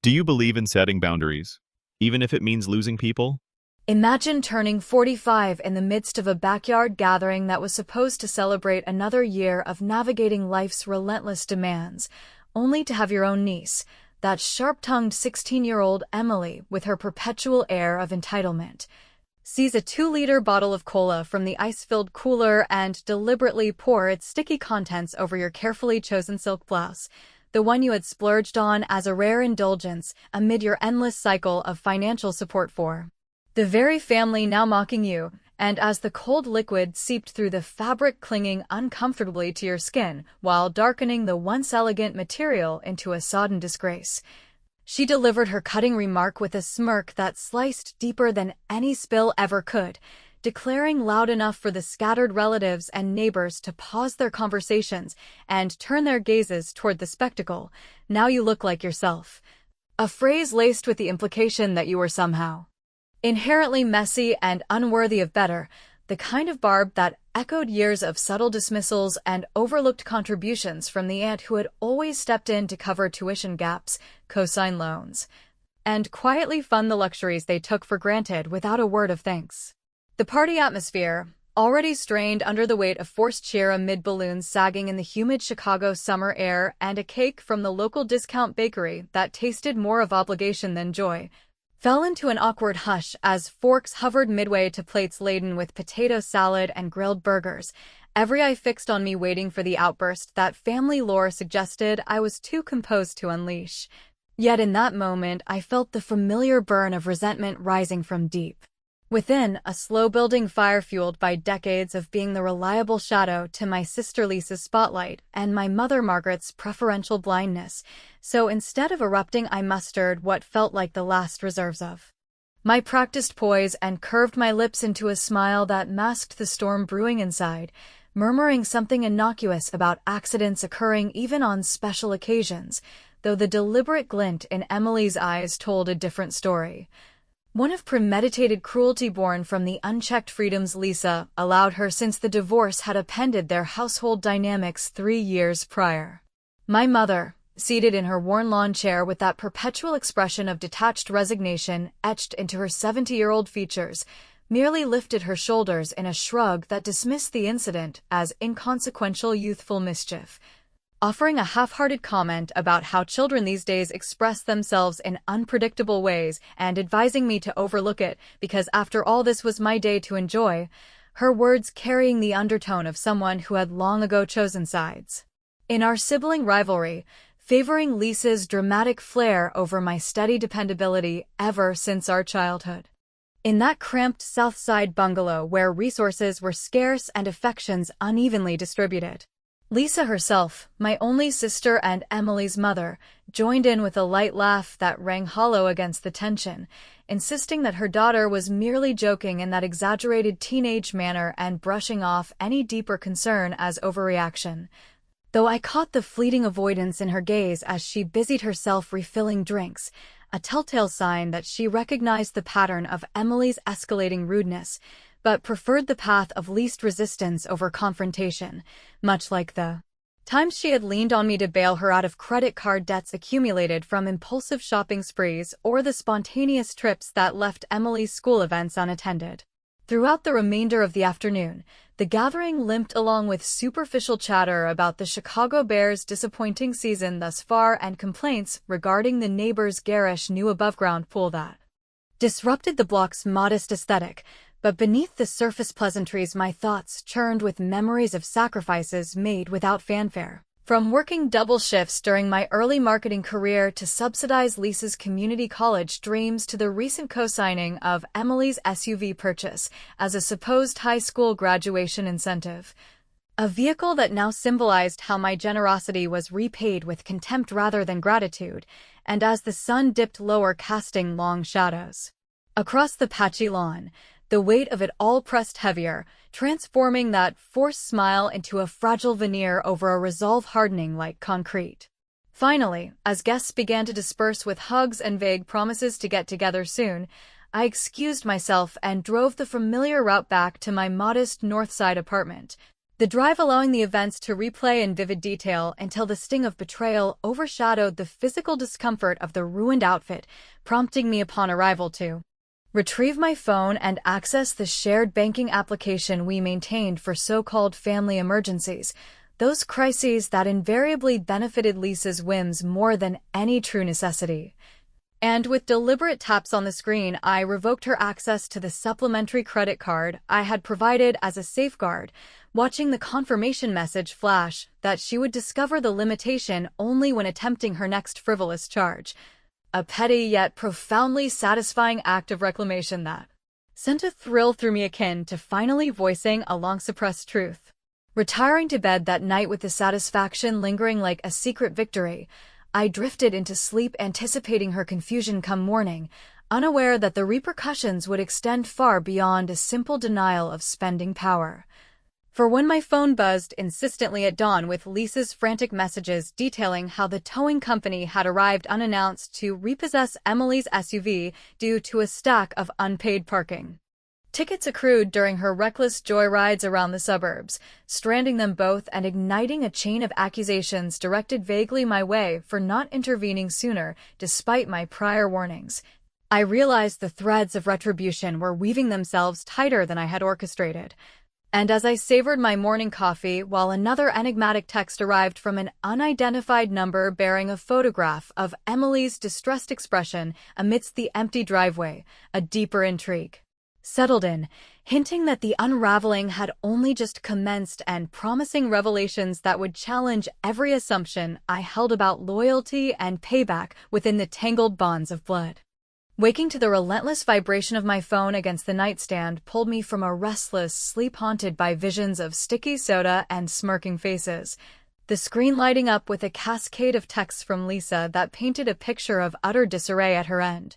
Do you believe in setting boundaries, even if it means losing people? Imagine turning 45 in the midst of a backyard gathering that was supposed to celebrate another year of navigating life's relentless demands, only to have your own niece, that sharp-tongued 16-year-old Emily with her perpetual air of entitlement, seize a 2-liter bottle of cola from the ice-filled cooler and deliberately pour its sticky contents over your carefully chosen silk blouse, the one you had splurged on as a rare indulgence amid your endless cycle of financial support for the very family now mocking you, and as the cold liquid seeped through the fabric clinging uncomfortably to your skin while darkening the once elegant material into a sodden disgrace, she delivered her cutting remark with a smirk that sliced deeper than any spill ever could, declaring loud enough for the scattered relatives and neighbors to pause their conversations and turn their gazes toward the spectacle. "Now you look like yourself." A phrase laced with the implication that you were somehow inherently messy and unworthy of better, the kind of barb that echoed years of subtle dismissals and overlooked contributions from the aunt who had always stepped in to cover tuition gaps, co-sign loans, and quietly fund the luxuries they took for granted without a word of thanks. The party atmosphere, already strained under the weight of forced cheer amid balloons sagging in the humid Chicago summer air and a cake from the local discount bakery that tasted more of obligation than joy, fell into an awkward hush as forks hovered midway to plates laden with potato salad and grilled burgers, every eye fixed on me waiting for the outburst that family lore suggested I was too composed to unleash. Yet in that moment I felt the familiar burn of resentment rising from deep within, a slow-building fire fueled by decades of being the reliable shadow to my sister Lisa's spotlight and my mother Margaret's preferential blindness. So instead of erupting, I mustered what felt like the last reserves of my practiced poise and curved my lips into a smile that masked the storm brewing inside, murmuring something innocuous about accidents occurring even on special occasions, though the deliberate glint in Emily's eyes told a different story. One of premeditated cruelty born from the unchecked freedoms Lisa allowed her since the divorce had upended their household dynamics 3 years prior. My mother, seated in her worn lawn chair with that perpetual expression of detached resignation etched into her 70-year-old features, merely lifted her shoulders in a shrug that dismissed the incident as inconsequential youthful mischief, offering a half-hearted comment about how children these days express themselves in unpredictable ways and advising me to overlook it because after all this was my day to enjoy, her words carrying the undertone of someone who had long ago chosen sides in our sibling rivalry, favoring Lisa's dramatic flair over my steady dependability ever since our childhood. In that cramped South Side bungalow where resources were scarce and affections unevenly distributed, Lisa herself, my only sister and Emily's mother, joined in with a light laugh that rang hollow against the tension, insisting that her daughter was merely joking in that exaggerated teenage manner and brushing off any deeper concern as overreaction. Though I caught the fleeting avoidance in her gaze as she busied herself refilling drinks, a telltale sign that she recognized the pattern of Emily's escalating rudeness, but preferred the path of least resistance over confrontation, much like the times she had leaned on me to bail her out of credit card debts accumulated from impulsive shopping sprees or the spontaneous trips that left Emily's school events unattended. Throughout the remainder of the afternoon, the gathering limped along with superficial chatter about the Chicago Bears' disappointing season thus far and complaints regarding the neighbor's garish new above-ground pool that disrupted the block's modest aesthetic. But beneath the surface pleasantries my thoughts churned with memories of sacrifices made without fanfare. From working double shifts during my early marketing career to subsidize Lisa's community college dreams to the recent co-signing of Emily's SUV purchase as a supposed high school graduation incentive. A vehicle that now symbolized how my generosity was repaid with contempt rather than gratitude, and as the sun dipped lower casting long shadows across the patchy lawn, the weight of it all pressed heavier, transforming that forced smile into a fragile veneer over a resolve hardening like concrete. Finally, as guests began to disperse with hugs and vague promises to get together soon, I excused myself and drove the familiar route back to my modest North Side apartment, The drive allowing the events to replay in vivid detail until the sting of betrayal overshadowed the physical discomfort of the ruined outfit, prompting me upon arrival to retrieve my phone and access the shared banking application we maintained for so-called family emergencies, those crises that invariably benefited Lisa's whims more than any true necessity. And with deliberate taps on the screen, I revoked her access to the supplementary credit card I had provided as a safeguard, watching the confirmation message flash that she would discover the limitation only when attempting her next frivolous charge. A petty yet profoundly satisfying act of reclamation that sent a thrill through me akin to finally voicing a long-suppressed truth. Retiring to bed that night with the satisfaction lingering like a secret victory, I drifted into sleep anticipating her confusion come morning, unaware that the repercussions would extend far beyond a simple denial of spending power. For when my phone buzzed insistently at dawn with Lisa's frantic messages detailing how the towing company had arrived unannounced to repossess Emily's SUV due to a stack of unpaid parking tickets accrued during her reckless joyrides around the suburbs, stranding them both and igniting a chain of accusations directed vaguely my way for not intervening sooner despite my prior warnings, I realized the threads of retribution were weaving themselves tighter than I had orchestrated. And as I savored my morning coffee while another enigmatic text arrived from an unidentified number bearing a photograph of Emily's distressed expression amidst the empty driveway, a deeper intrigue settled in, hinting that the unraveling had only just commenced and promising revelations that would challenge every assumption I held about loyalty and payback within the tangled bonds of blood. Waking to the relentless vibration of my phone against the nightstand pulled me from a restless sleep haunted by visions of sticky soda and smirking faces, the screen lighting up with a cascade of texts from Lisa that painted a picture of utter disarray at her end,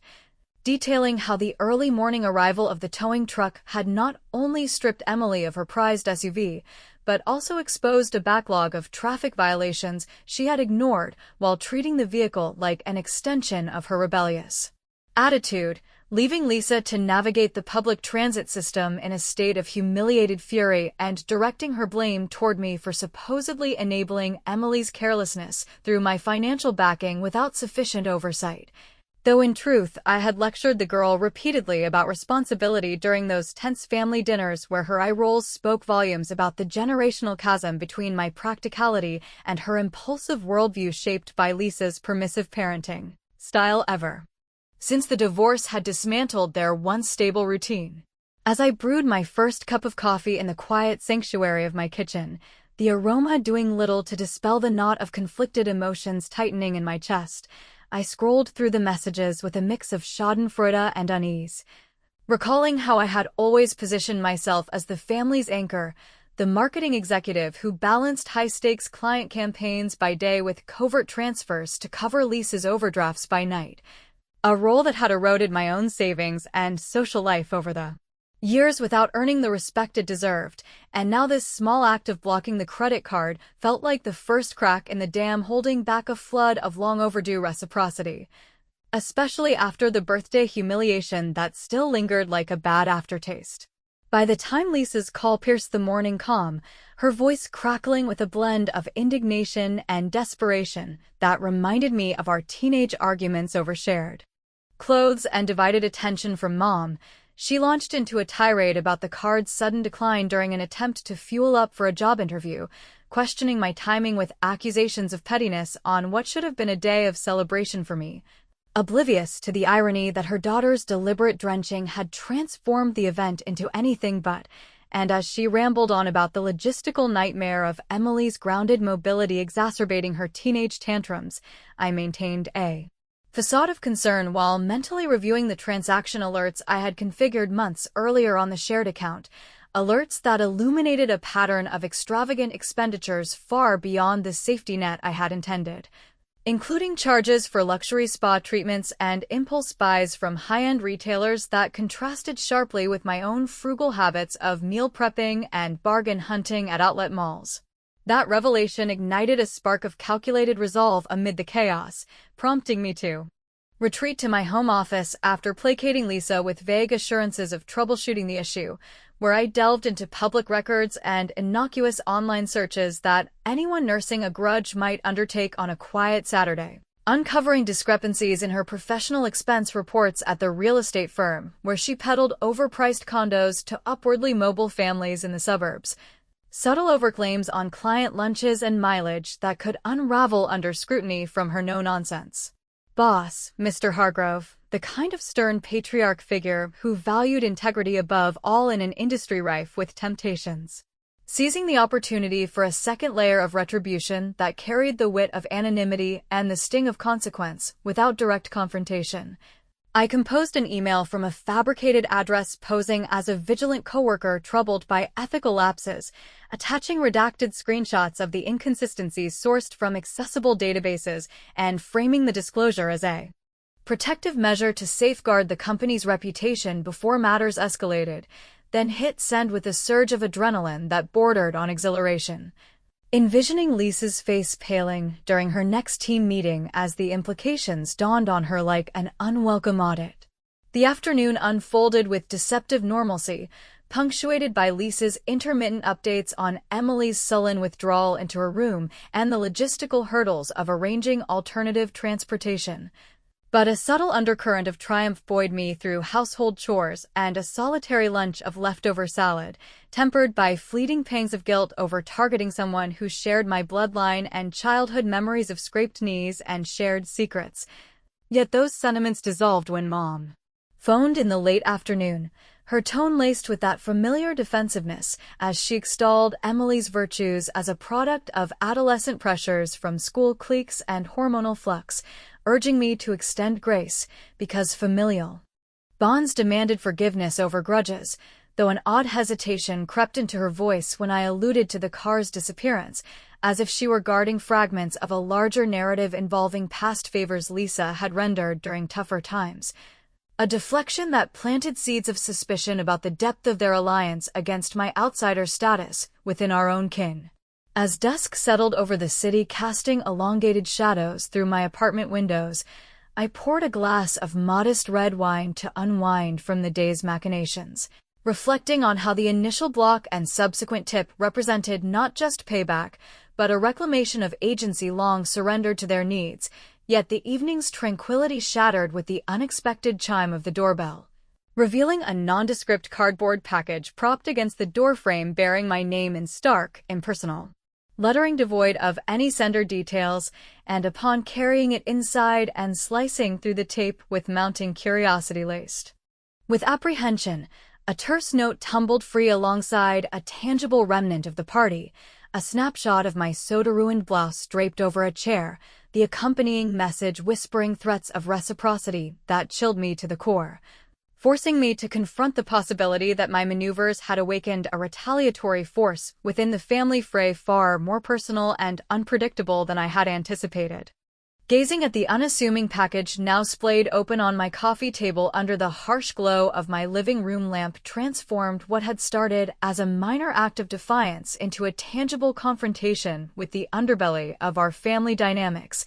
detailing how the early morning arrival of the towing truck had not only stripped Emily of her prized SUV, but also exposed a backlog of traffic violations she had ignored while treating the vehicle like an extension of her rebellious attitude, leaving Lisa to navigate the public transit system in a state of humiliated fury and directing her blame toward me for supposedly enabling Emily's carelessness through my financial backing without sufficient oversight. Though in truth, I had lectured the girl repeatedly about responsibility during those tense family dinners where her eye rolls spoke volumes about the generational chasm between my practicality and her impulsive worldview shaped by Lisa's permissive parenting style ever since the divorce had dismantled their once stable routine. As I brewed my first cup of coffee in the quiet sanctuary of my kitchen, the aroma doing little to dispel the knot of conflicted emotions tightening in my chest, I scrolled through the messages with a mix of schadenfreude and unease, recalling how I had always positioned myself as the family's anchor, the marketing executive who balanced high-stakes client campaigns by day with covert transfers to cover Lisa's overdrafts by night, a role that had eroded my own savings and social life over the years without earning the respect it deserved, and now this small act of blocking the credit card felt like the first crack in the dam holding back a flood of long-overdue reciprocity, especially after the birthday humiliation that still lingered like a bad aftertaste. By the time Lisa's call pierced the morning calm, her voice crackling with a blend of indignation and desperation that reminded me of our teenage arguments over shared clothes and divided attention from Mom, she launched into a tirade about the card's sudden decline during an attempt to fuel up for a job interview, questioning my timing with accusations of pettiness on what should have been a day of celebration for me, oblivious to the irony that her daughter's deliberate drenching had transformed the event into anything but. And as she rambled on about the logistical nightmare of Emily's grounded mobility exacerbating her teenage tantrums, I maintained a facade of concern while mentally reviewing the transaction alerts I had configured months earlier on the shared account, alerts that illuminated a pattern of extravagant expenditures far beyond the safety net I had intended, including charges for luxury spa treatments and impulse buys from high-end retailers that contrasted sharply with my own frugal habits of meal prepping and bargain hunting at outlet malls. That revelation ignited a spark of calculated resolve amid the chaos, prompting me to retreat to my home office after placating Lisa with vague assurances of troubleshooting the issue, where I delved into public records and innocuous online searches that anyone nursing a grudge might undertake on a quiet Saturday, uncovering discrepancies in her professional expense reports at the real estate firm, where she peddled overpriced condos to upwardly mobile families in the suburbs. Subtle overclaims on client lunches and mileage that could unravel under scrutiny from her no-nonsense boss, Mr. Hargrove, the kind of stern patriarch figure who valued integrity above all in an industry rife with temptations. Seizing the opportunity for a second layer of retribution that carried the wit of anonymity and the sting of consequence without direct confrontation, I composed an email from a fabricated address posing as a vigilant coworker troubled by ethical lapses, attaching redacted screenshots of the inconsistencies sourced from accessible databases and framing the disclosure as a protective measure to safeguard the company's reputation before matters escalated, then hit send with a surge of adrenaline that bordered on exhilaration. Envisioning Lisa's face paling during her next team meeting as the implications dawned on her like an unwelcome audit. The afternoon unfolded with deceptive normalcy, punctuated by Lisa's intermittent updates on Emily's sullen withdrawal into her room and the logistical hurdles of arranging alternative transportation. But a subtle undercurrent of triumph buoyed me through household chores and a solitary lunch of leftover salad, tempered by fleeting pangs of guilt over targeting someone who shared my bloodline and childhood memories of scraped knees and shared secrets. Yet those sentiments dissolved when Mom phoned in the late afternoon, her tone laced with that familiar defensiveness as she extolled Emily's virtues as a product of adolescent pressures from school cliques and hormonal flux, urging me to extend grace because familial bonds demanded forgiveness over grudges, though an odd hesitation crept into her voice when I alluded to the car's disappearance, as if she were guarding fragments of a larger narrative involving past favors Lisa had rendered during tougher times. A deflection that planted seeds of suspicion about the depth of their alliance against my outsider status within our own kin. As dusk settled over the city, casting elongated shadows through my apartment windows, I poured a glass of modest red wine to unwind from the day's machinations, reflecting on how the initial block and subsequent tip represented not just payback, but a reclamation of agency long surrendered to their needs. Yet the evening's tranquility shattered with the unexpected chime of the doorbell, revealing a nondescript cardboard package propped against the doorframe bearing my name in stark, impersonal lettering devoid of any sender details, and upon carrying it inside and slicing through the tape with mounting curiosity laced with apprehension, a terse note tumbled free alongside a tangible remnant of the party, a snapshot of my soda-ruined blouse draped over a chair, the accompanying message whispering threats of reciprocity that chilled me to the core, forcing me to confront the possibility that my maneuvers had awakened a retaliatory force within the family fray far more personal and unpredictable than I had anticipated. Gazing at the unassuming package now splayed open on my coffee table under the harsh glow of my living room lamp transformed what had started as a minor act of defiance into a tangible confrontation with the underbelly of our family dynamics,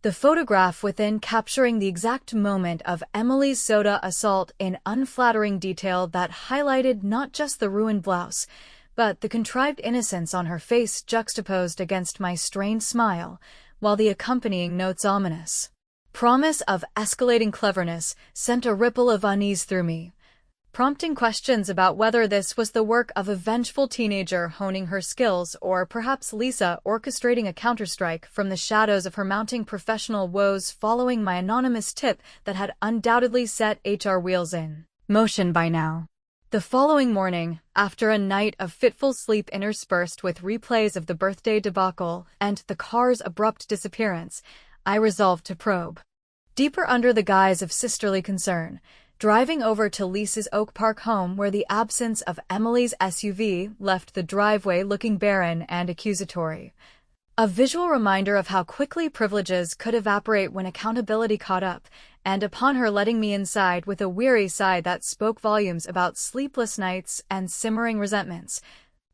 the photograph within capturing the exact moment of Emily's soda assault in unflattering detail that highlighted not just the ruined blouse, but the contrived innocence on her face juxtaposed against my strained smile, while the accompanying note's ominous promise of escalating cleverness sent a ripple of unease through me, prompting questions about whether this was the work of a vengeful teenager honing her skills or perhaps Lisa orchestrating a counterstrike from the shadows of her mounting professional woes following my anonymous tip that had undoubtedly set HR wheels in motion by now. The following morning, after a night of fitful sleep interspersed with replays of the birthday debacle and the car's abrupt disappearance, I resolved to probe deeper under the guise of sisterly concern, driving over to Lisa's Oak Park home where the absence of Emily's SUV left the driveway looking barren and accusatory. A visual reminder of how quickly privileges could evaporate when accountability caught up, and upon her letting me inside with a weary sigh that spoke volumes about sleepless nights and simmering resentments,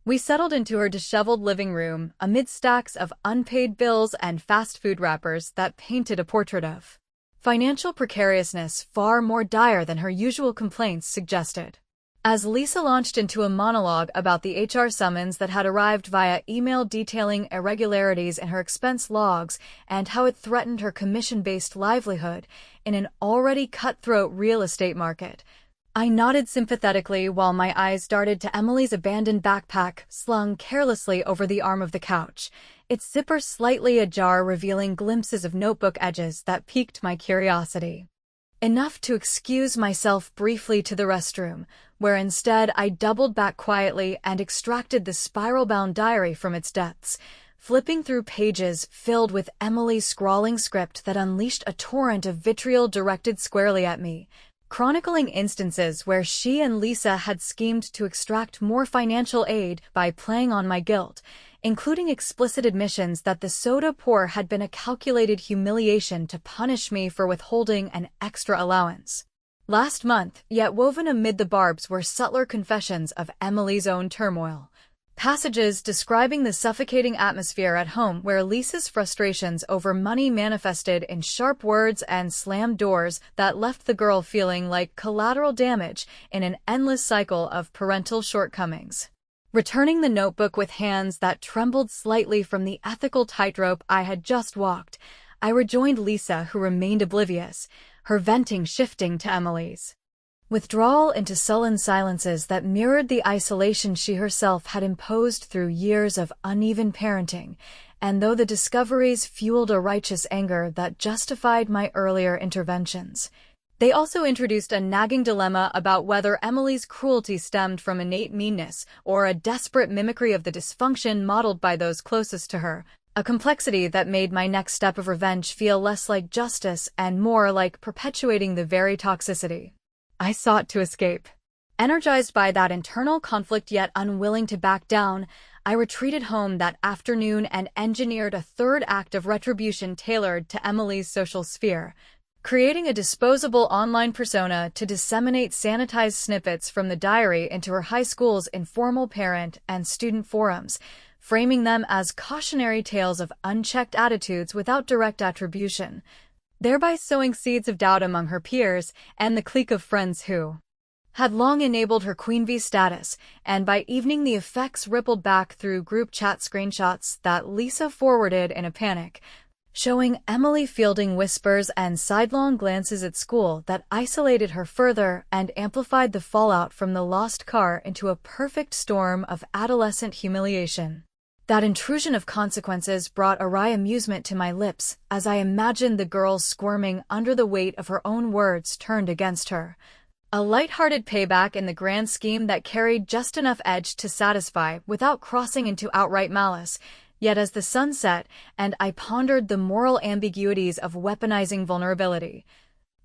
we settled into her disheveled living room amid stacks of unpaid bills and fast food wrappers that painted a portrait of financial precariousness far more dire than her usual complaints suggested. As Lisa launched into a monologue about the HR summons that had arrived via email detailing irregularities in her expense logs and how it threatened her commission-based livelihood in an already cutthroat real estate market, I nodded sympathetically while my eyes darted to Emily's abandoned backpack slung carelessly over the arm of the couch, its zipper slightly ajar, revealing glimpses of notebook edges that piqued my curiosity. Enough to excuse myself briefly to the restroom, where instead I doubled back quietly and extracted the spiral-bound diary from its depths, flipping through pages filled with Emily's scrawling script that unleashed a torrent of vitriol directed squarely at me, chronicling instances where she and Lisa had schemed to extract more financial aid by playing on my guilt, including explicit admissions that the soda pour had been a calculated humiliation to punish me for withholding an extra allowance. Last month, yet woven amid the barbs were subtler confessions of Emily's own turmoil. Passages describing the suffocating atmosphere at home where Lisa's frustrations over money manifested in sharp words and slammed doors that left the girl feeling like collateral damage in an endless cycle of parental shortcomings. Returning the notebook with hands that trembled slightly from the ethical tightrope I had just walked, I rejoined Lisa, who remained oblivious, her venting shifting to Emily's withdrawal into sullen silences that mirrored the isolation she herself had imposed through years of uneven parenting, and though the discoveries fueled a righteous anger that justified my earlier interventions, they also introduced a nagging dilemma about whether Emily's cruelty stemmed from innate meanness or a desperate mimicry of the dysfunction modeled by those closest to her, a complexity that made my next step of revenge feel less like justice and more like perpetuating the very toxicity I sought to escape. Energized by that internal conflict yet unwilling to back down, I retreated home that afternoon and engineered a third act of retribution tailored to Emily's social sphere, creating a disposable online persona to disseminate sanitized snippets from the diary into her high school's informal parent and student forums, framing them as cautionary tales of unchecked attitudes without direct attribution, thereby sowing seeds of doubt among her peers and the clique of friends who had long enabled her Queen Bee status, and by evening the effects rippled back through group chat screenshots that Lisa forwarded in a panic, showing Emily fielding whispers and sidelong glances at school that isolated her further and amplified the fallout from the lost car into a perfect storm of adolescent humiliation. That intrusion of consequences brought a wry amusement to my lips as I imagined the girl squirming under the weight of her own words turned against her. A light-hearted payback in the grand scheme that carried just enough edge to satisfy without crossing into outright malice. Yet as the sun set and I pondered the moral ambiguities of weaponizing vulnerability,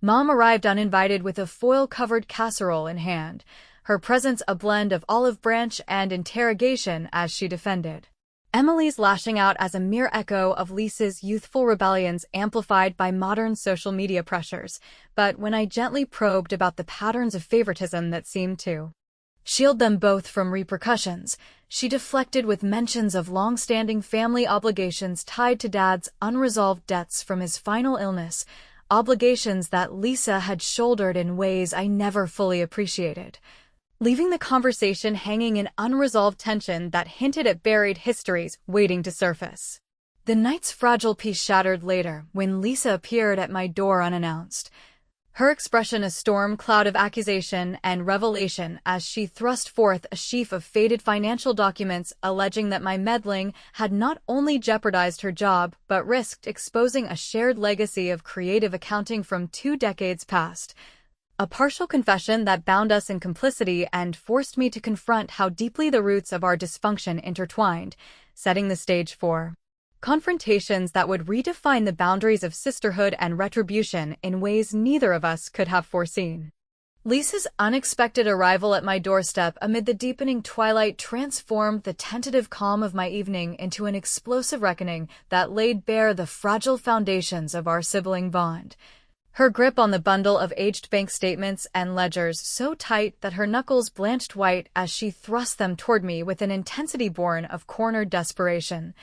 Mom arrived uninvited with a foil-covered casserole in hand, her presence a blend of olive branch and interrogation as she defended Emily's lashing out as a mere echo of Lisa's youthful rebellions amplified by modern social media pressures. But when I gently probed about the patterns of favoritism that seemed to shield them both from repercussions, she deflected with mentions of long-standing family obligations tied to Dad's unresolved debts from his final illness, obligations that Lisa had shouldered in ways I never fully appreciated, leaving the conversation hanging in unresolved tension that hinted at buried histories waiting to surface. The night's fragile peace shattered later when Lisa appeared at my door unannounced, her expression a storm cloud of accusation and revelation as she thrust forth a sheaf of faded financial documents alleging that my meddling had not only jeopardized her job but risked exposing a shared legacy of creative accounting from 2 decades past. A partial confession that bound us in complicity and forced me to confront how deeply the roots of our dysfunction intertwined, setting the stage for confrontations that would redefine the boundaries of sisterhood and retribution in ways neither of us could have foreseen. Lisa's unexpected arrival at my doorstep amid the deepening twilight transformed the tentative calm of my evening into an explosive reckoning that laid bare the fragile foundations of our sibling bond. Her grip on the bundle of aged bank statements and ledgers so tight that her knuckles blanched white as she thrust them toward me with an intensity born of cornered desperation,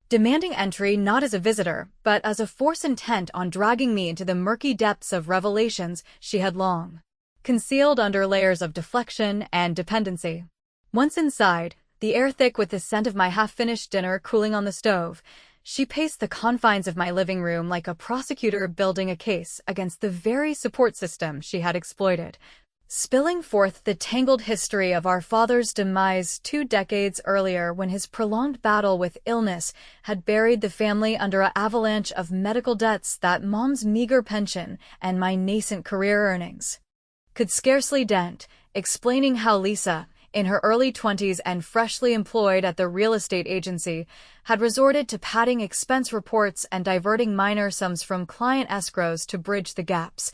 demanding entry not as a visitor, but as a force intent on dragging me into the murky depths of revelations she had long concealed under layers of deflection and dependency. Once inside, the air thick with the scent of my half-finished dinner cooling on the stove, she paced the confines of my living room like a prosecutor building a case against the very support system she had exploited, spilling forth the tangled history of our father's demise 2 decades earlier when his prolonged battle with illness had buried the family under an avalanche of medical debts that Mom's meager pension and my nascent career earnings could scarcely dent, explaining how Lisa, in her early 20s and freshly employed at the real estate agency, had resorted to padding expense reports and diverting minor sums from client escrows to bridge the gaps,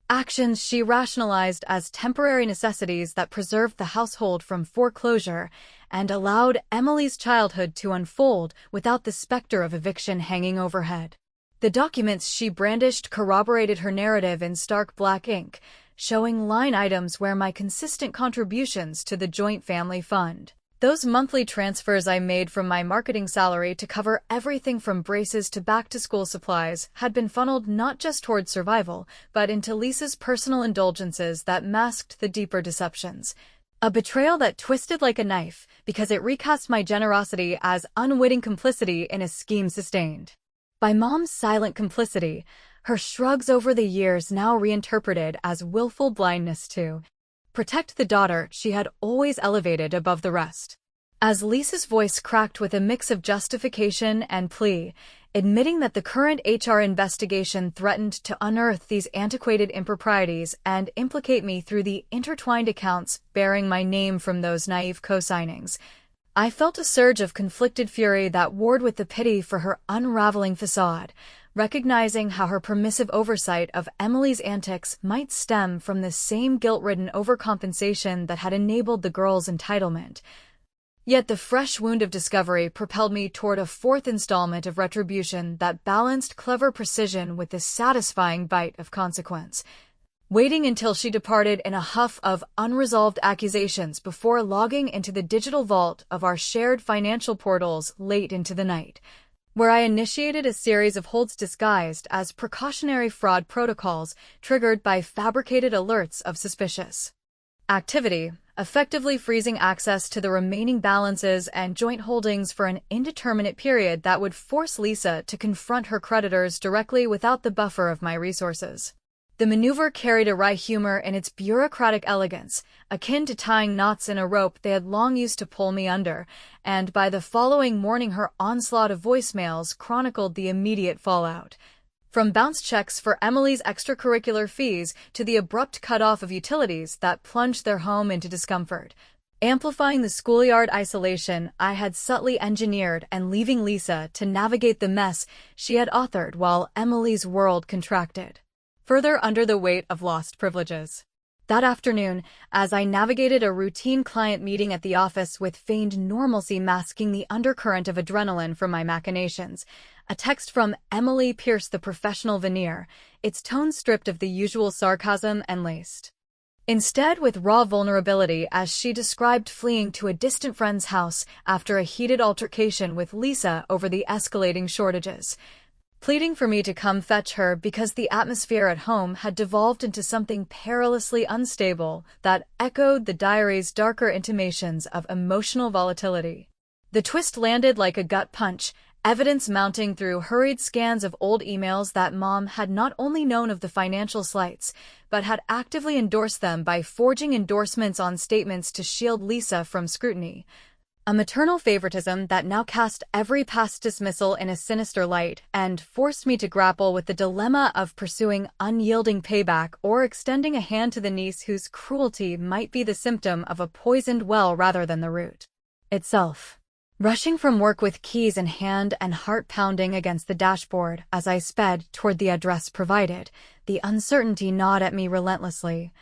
actions she rationalized as temporary necessities that preserved the household from foreclosure and allowed Emily's childhood to unfold without the specter of eviction hanging overhead. The documents she brandished corroborated her narrative in stark black ink, showing line items where my consistent contributions to the joint family fund, those monthly transfers I made from my marketing salary to cover everything from braces to back-to-school supplies, had been funneled not just toward survival, but into Lisa's personal indulgences that masked the deeper deceptions. A betrayal that twisted like a knife because it recast my generosity as unwitting complicity in a scheme sustained by Mom's silent complicity, her shrugs over the years now reinterpreted as willful blindness to protect the daughter she had always elevated above the rest. As Lisa's voice cracked with a mix of justification and plea, admitting that the current HR investigation threatened to unearth these antiquated improprieties and implicate me through the intertwined accounts bearing my name from those naive co-signings, I felt a surge of conflicted fury that warred with the pity for her unraveling facade, recognizing how her permissive oversight of Emily's antics might stem from the same guilt-ridden overcompensation that had enabled the girl's entitlement. Yet the fresh wound of discovery propelled me toward a 4th installment of retribution that balanced clever precision with the satisfying bite of consequence. Waiting until she departed in a huff of unresolved accusations before logging into the digital vault of our shared financial portals late into the night, where I initiated a series of holds disguised as precautionary fraud protocols triggered by fabricated alerts of suspicious activity, effectively freezing access to the remaining balances and joint holdings for an indeterminate period that would force Lisa to confront her creditors directly without the buffer of my resources. The maneuver carried a wry humor in its bureaucratic elegance, akin to tying knots in a rope they had long used to pull me under, and by the following morning her onslaught of voicemails chronicled the immediate fallout. From bounce checks for Emily's extracurricular fees to the abrupt cutoff of utilities that plunged their home into discomfort, amplifying the schoolyard isolation I had subtly engineered and leaving Lisa to navigate the mess she had authored while Emily's world contracted further under the weight of lost privileges. That afternoon, as I navigated a routine client meeting at the office with feigned normalcy masking the undercurrent of adrenaline from my machinations, a text from Emily pierced the professional veneer, its tone stripped of the usual sarcasm and laced instead with raw vulnerability as she described fleeing to a distant friend's house after a heated altercation with Lisa over the escalating shortages, pleading for me to come fetch her because the atmosphere at home had devolved into something perilously unstable that echoed the diary's darker intimations of emotional volatility. The twist landed like a gut punch, evidence mounting through hurried scans of old emails that Mom had not only known of the financial slights, but had actively endorsed them by forging endorsements on statements to shield Lisa from scrutiny. A maternal favoritism that now cast every past dismissal in a sinister light and forced me to grapple with the dilemma of pursuing unyielding payback or extending a hand to the niece whose cruelty might be the symptom of a poisoned well rather than the root itself. Rushing from work with keys in hand and heart pounding against the dashboard as I sped toward the address provided, the uncertainty gnawed at me relentlessly.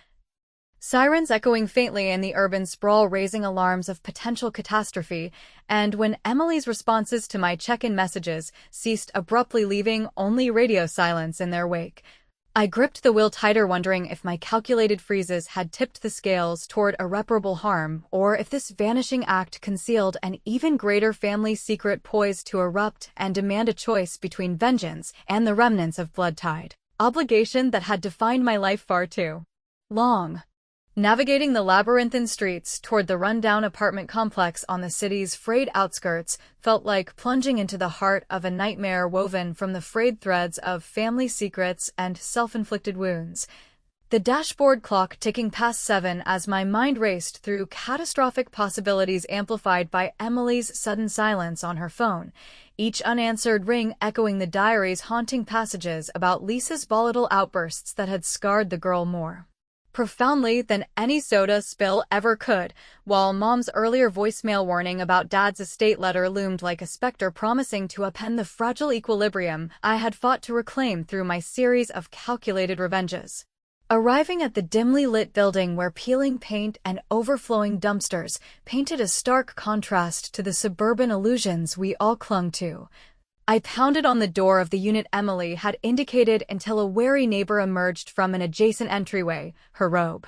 Sirens echoing faintly in the urban sprawl raising alarms of potential catastrophe, and when Emily's responses to my check-in messages ceased abruptly leaving only radio silence in their wake, I gripped the wheel tighter wondering if my calculated freezes had tipped the scales toward irreparable harm or if this vanishing act concealed an even greater family secret poised to erupt and demand a choice between vengeance and the remnants of blood-tied obligation that had defined my life far too long. Navigating the labyrinthine streets toward the rundown apartment complex on the city's frayed outskirts felt like plunging into the heart of a nightmare woven from the frayed threads of family secrets and self-inflicted wounds. The dashboard clock ticking past 7 as my mind raced through catastrophic possibilities amplified by Emily's sudden silence on her phone, each unanswered ring echoing the diary's haunting passages about Lisa's volatile outbursts that had scarred the girl more profoundly than any soda spill ever could, while Mom's earlier voicemail warning about Dad's estate letter loomed like a specter promising to upend the fragile equilibrium I had fought to reclaim through my series of calculated revenges. Arriving at the dimly lit building where peeling paint and overflowing dumpsters painted a stark contrast to the suburban illusions we all clung to, I pounded on the door of the unit Emily had indicated until a wary neighbor emerged from an adjacent entryway, her robe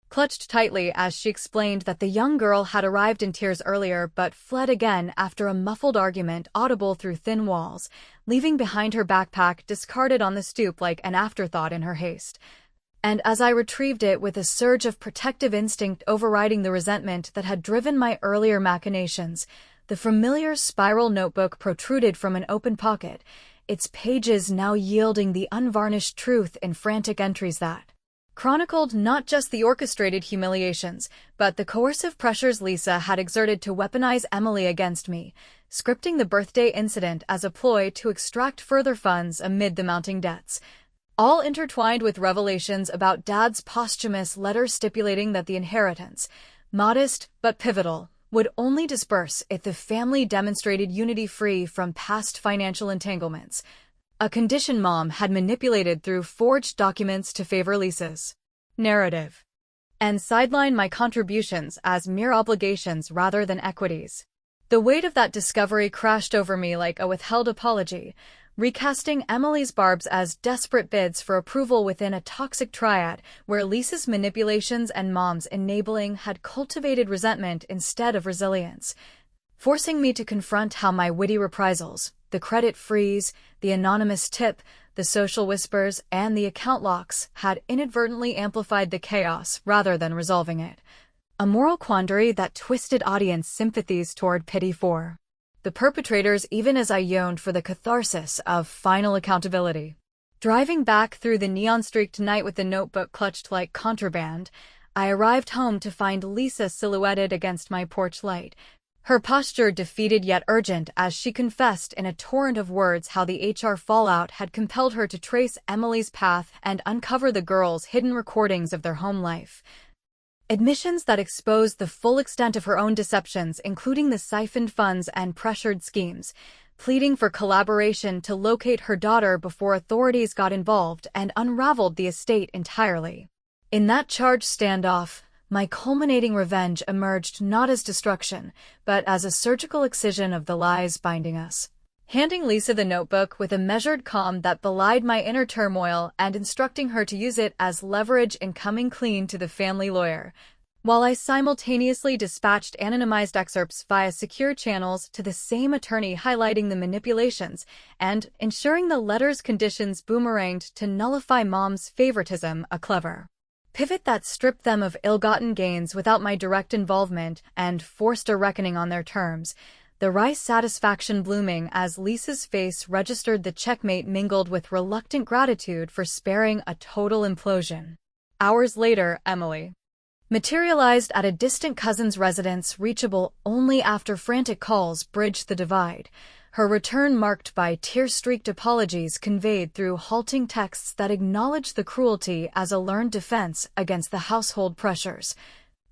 clutched tightly as she explained that the young girl had arrived in tears earlier but fled again after a muffled argument audible through thin walls, leaving behind her backpack discarded on the stoop like an afterthought in her haste. And as I retrieved it with a surge of protective instinct overriding the resentment that had driven my earlier machinations, the familiar spiral notebook protruded from an open pocket, its pages now yielding the unvarnished truth in frantic entries that chronicled not just the orchestrated humiliations, but the coercive pressures Lisa had exerted to weaponize Emily against me, scripting the birthday incident as a ploy to extract further funds amid the mounting debts, all intertwined with revelations about Dad's posthumous letter stipulating that the inheritance, modest but pivotal, would only disperse if the family demonstrated unity free from past financial entanglements, a condition Mom had manipulated through forged documents to favor Lisa's narrative, and sideline my contributions as mere obligations rather than equities. The weight of that discovery crashed over me like a withheld apology, recasting Emily's barbs as desperate bids for approval within a toxic triad where Lisa's manipulations and Mom's enabling had cultivated resentment instead of resilience, forcing me to confront how my witty reprisals, the credit freeze, the anonymous tip, the social whispers, and the account locks had inadvertently amplified the chaos rather than resolving it. A moral quandary that twisted audience sympathies toward pity for the perpetrators even as I yearned for the catharsis of final accountability. Driving back through the neon-streaked night with the notebook clutched like contraband, I arrived home to find Lisa silhouetted against my porch light, her posture defeated yet urgent as she confessed in a torrent of words how the HR fallout had compelled her to trace Emily's path and uncover the girls' hidden recordings of their home life. Admissions that exposed the full extent of her own deceptions, including the siphoned funds and pressured schemes, pleading for collaboration to locate her daughter before authorities got involved and unraveled the estate entirely. In that charged standoff, my culminating revenge emerged not as destruction, but as a surgical excision of the lies binding us. Handing Lisa the notebook with a measured calm that belied my inner turmoil and instructing her to use it as leverage in coming clean to the family lawyer, while I simultaneously dispatched anonymized excerpts via secure channels to the same attorney highlighting the manipulations and ensuring the letter's conditions boomeranged to nullify Mom's favoritism, a clever pivot that stripped them of ill-gotten gains without my direct involvement and forced a reckoning on their terms, the wry's satisfaction blooming as Lisa's face registered the checkmate mingled with reluctant gratitude for sparing a total implosion. Hours later, Emily materialized at a distant cousin's residence reachable only after frantic calls bridged the divide, her return marked by tear-streaked apologies conveyed through halting texts that acknowledged the cruelty as a learned defense against the household pressures.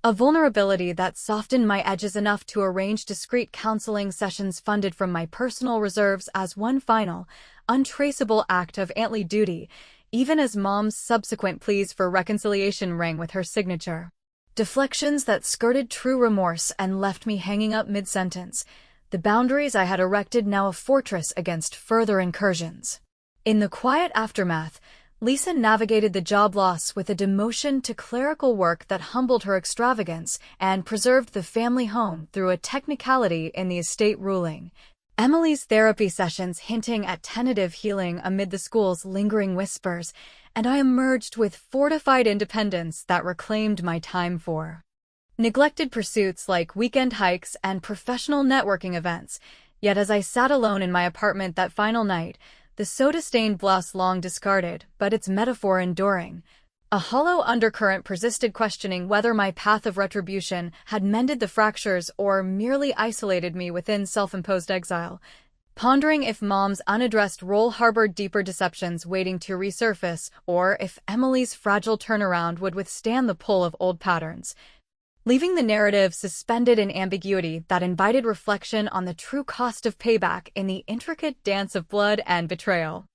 A vulnerability that softened my edges enough to arrange discreet counseling sessions funded from my personal reserves as one final, untraceable act of auntly duty, even as Mom's subsequent pleas for reconciliation rang with her signature. Deflections that skirted true remorse and left me hanging up mid-sentence, the boundaries I had erected now a fortress against further incursions. In the quiet aftermath, Lisa navigated the job loss with a demotion to clerical work that humbled her extravagance and preserved the family home through a technicality in the estate ruling. Emily's therapy sessions hinting at tentative healing amid the school's lingering whispers, and I emerged with fortified independence that reclaimed my time for neglected pursuits like weekend hikes and professional networking events. Yet as I sat alone in my apartment that final night, the soda-stained glass long discarded, but its metaphor enduring, a hollow undercurrent persisted, questioning whether my path of retribution had mended the fractures or merely isolated me within self-imposed exile, pondering if Mom's unaddressed role harbored deeper deceptions waiting to resurface, or if Emily's fragile turnaround would withstand the pull of old patterns, leaving the narrative suspended in ambiguity that invited reflection on the true cost of payback in the intricate dance of blood and betrayal.